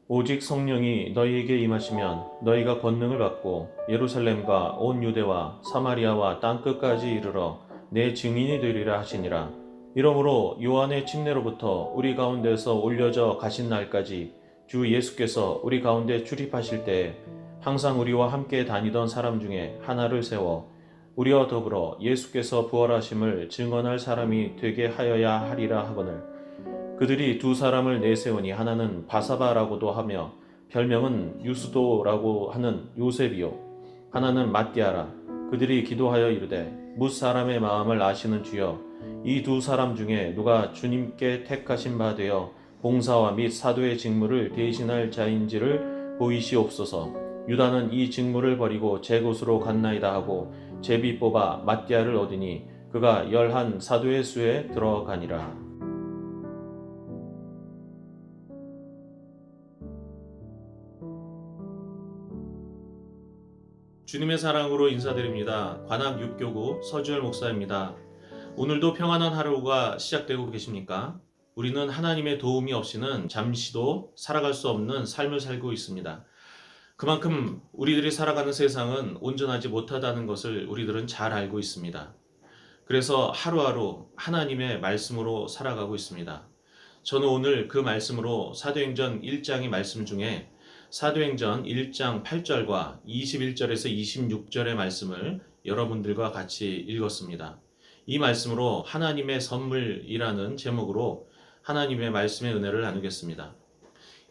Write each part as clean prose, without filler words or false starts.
오직 성령이 너희에게 임하시면 너희가 권능을 받고 예루살렘과 온 유대와 사마리아와 땅끝까지 이르러 내 증인이 되리라 하시니라. 이러므로 요한의 침례로부터 우리 가운데서 올려져 가신 날까지 주 예수께서 우리 가운데 출입하실 때에 항상 우리와 함께 다니던 사람 중에 하나를 세워 우리와 더불어 예수께서 부활하심을 증언할 사람이 되게 하여야 하리라 하거늘. 그들이 두 사람을 내세우니 하나는 바사바라고도 하며 별명은 유스도라고 하는 요셉이요 하나는 matti아라. 그들이 기도하여 이르되 뭇 사람의 마음을 아시는 주여, 이 두 사람 중에 누가 주님께 택하신 바 되어 봉사와 및 사도의 직무를 대신할 자인지를 보이시옵소서. 유다는 이 직무를 버리고 제 곳으로 갔나이다 하고 제비 뽑아 matti아를 얻으니 그가 11 사도의 수에 들어가니라. 주님의 사랑으로 인사드립니다. 관악 육교구 서주열 목사입니다. 오늘도 평안한 하루가 시작되고 계십니까? 우리는 하나님의 도움이 없이는 잠시도 살아갈 수 없는 삶을 살고 있습니다. 그만큼 우리들이 살아가는 세상은 온전하지 못하다는 것을 우리들은 잘 알고 있습니다. 그래서 하루하루 하나님의 말씀으로 살아가고 있습니다. 저는 오늘 그 말씀으로 사도행전 1장의 말씀 중에 사도행전 1장 8절과 21절에서 26절의 말씀을 여러분들과 같이 읽었습니다. 이 말씀으로 하나님의 선물이라는 제목으로 하나님의 말씀의 은혜를 나누겠습니다.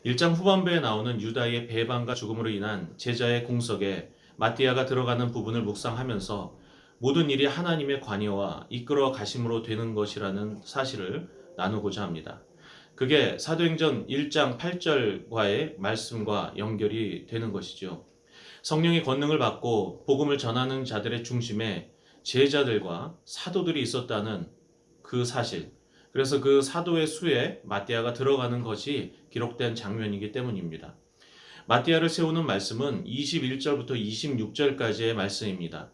1장 후반부에 나오는 유다의 배반과 죽음으로 인한 제자의 공석에 마띠아가 들어가는 부분을 묵상하면서 모든 일이 하나님의 관여와 이끌어 가심으로 되는 것이라는 사실을 나누고자 합니다. 그게 사도행전 1장 8절과의 말씀과 연결이 되는 것이죠. 성령의 권능을 받고 복음을 전하는 자들의 중심에 제자들과 사도들이 있었다는 그 사실, 그래서 그 사도의 수에 마띠아가 들어가는 것이 기록된 장면이기 때문입니다. 마띠아를 세우는 말씀은 21절부터 26절까지의 말씀입니다.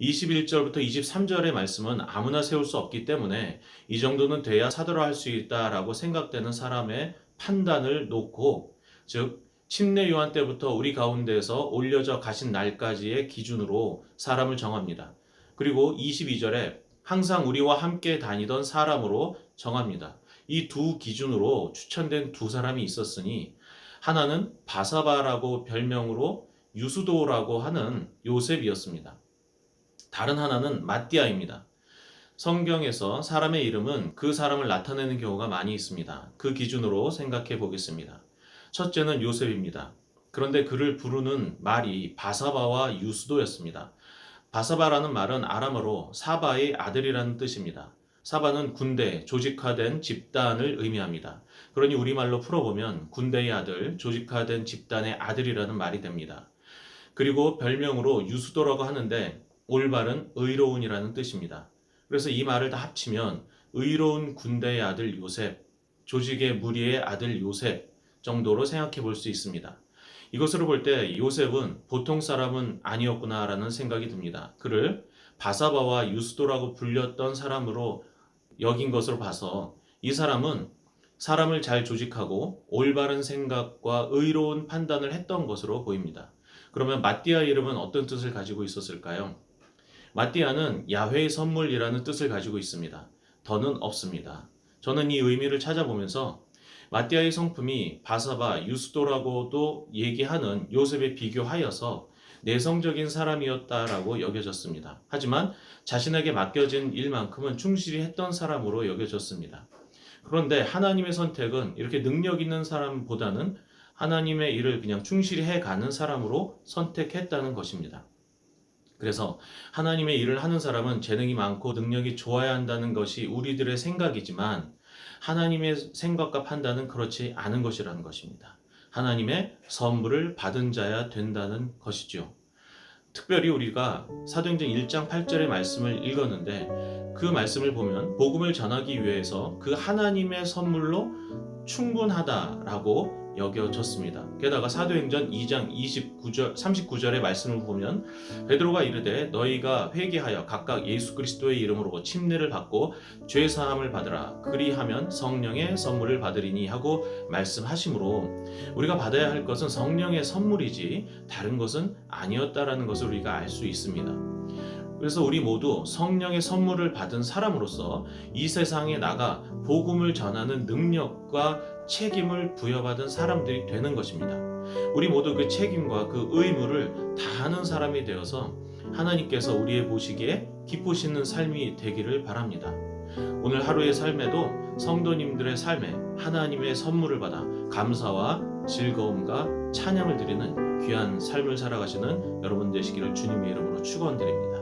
21절부터 23절의 말씀은 아무나 세울 수 없기 때문에 이 정도는 돼야 사도라 할 수 있다라고 생각되는 사람의 판단을 놓고, 즉 침례 요한 때부터 우리 가운데서 올려져 가신 날까지의 기준으로 사람을 정합니다. 그리고 22절에 항상 우리와 함께 다니던 사람으로 정합니다. 이 두 기준으로 추천된 두 사람이 있었으니 하나는 바사바라고 별명으로 유수도라고 하는 요셉이었습니다. 다른 하나는 마띠아입니다. 성경에서 사람의 이름은 그 사람을 나타내는 경우가 많이 있습니다. 그 기준으로 생각해 보겠습니다. 첫째는 요셉입니다. 그런데 그를 부르는 말이 바사바와 유스도였습니다. 바사바라는 말은 아람어로 사바의 아들이라는 뜻입니다. 사바는 군대, 조직화된 집단을 의미합니다. 그러니 우리말로 풀어보면 군대의 아들, 조직화된 집단의 아들이라는 말이 됩니다. 그리고 별명으로 유수도라고 하는데 올바른 의로운이라는 뜻입니다. 그래서 이 말을 다 합치면 의로운 군대의 아들 요셉, 조직의 무리의 아들 요셉 정도로 생각해 볼 수 있습니다. 이것으로 볼 때 요셉은 보통 사람은 아니었구나라는 생각이 듭니다. 그를 바사바와 유스도라고 불렸던 사람으로 여긴 것으로 봐서 이 사람은 사람을 잘 조직하고 올바른 생각과 의로운 판단을 했던 것으로 보입니다. 그러면 마띠아 이름은 어떤 뜻을 가지고 있었을까요? 마띠아는 야훼의 선물이라는 뜻을 가지고 있습니다. 더는 없습니다. 저는 이 의미를 찾아보면서 마띠아의 성품이 바사바, 유스도라고도 얘기하는 요셉에 비교하여서 내성적인 사람이었다라고 여겨졌습니다. 하지만 자신에게 맡겨진 일만큼은 충실히 했던 사람으로 여겨졌습니다. 그런데 하나님의 선택은 이렇게 능력 있는 사람보다는 하나님의 일을 그냥 충실히 해가는 사람으로 선택했다는 것입니다. 그래서 하나님의 일을 하는 사람은 재능이 많고 능력이 좋아야 한다는 것이 우리들의 생각이지만 하나님의 생각과 판단은 그렇지 않은 것이라는 것입니다. 하나님의 선물을 받은 자야 된다는 것이죠. 특별히 우리가 사도행전 1장 8절의 말씀을 읽었는데 그 말씀을 보면 복음을 전하기 위해서 그 하나님의 선물로 충분하다라고 여겨졌습니다. 게다가 사도행전 2장 39절의 말씀을 보면 베드로가 이르되 너희가 회개하여 각각 예수 그리스도의 이름으로 침례를 받고 죄 사함을 받으라 그리하면 성령의 선물을 받으리니 하고 말씀하시므로 우리가 받아야 할 것은 성령의 선물이지 다른 것은 아니었다라는 것을 우리가 알 수 있습니다. 그래서 우리 모두 성령의 선물을 받은 사람으로서 이 세상에 나가 복음을 전하는 능력과 책임을 부여받은 사람들이 되는 것입니다. 우리 모두 그 책임과 그 의무를 다하는 사람이 되어서 하나님께서 우리의 보시기에 기쁘시는 삶이 되기를 바랍니다. 오늘 하루의 삶에도 성도님들의 삶에 하나님의 선물을 받아 감사와 즐거움과 찬양을 드리는 귀한 삶을 살아가시는 여러분 되시기를 주님의 이름으로 축원드립니다.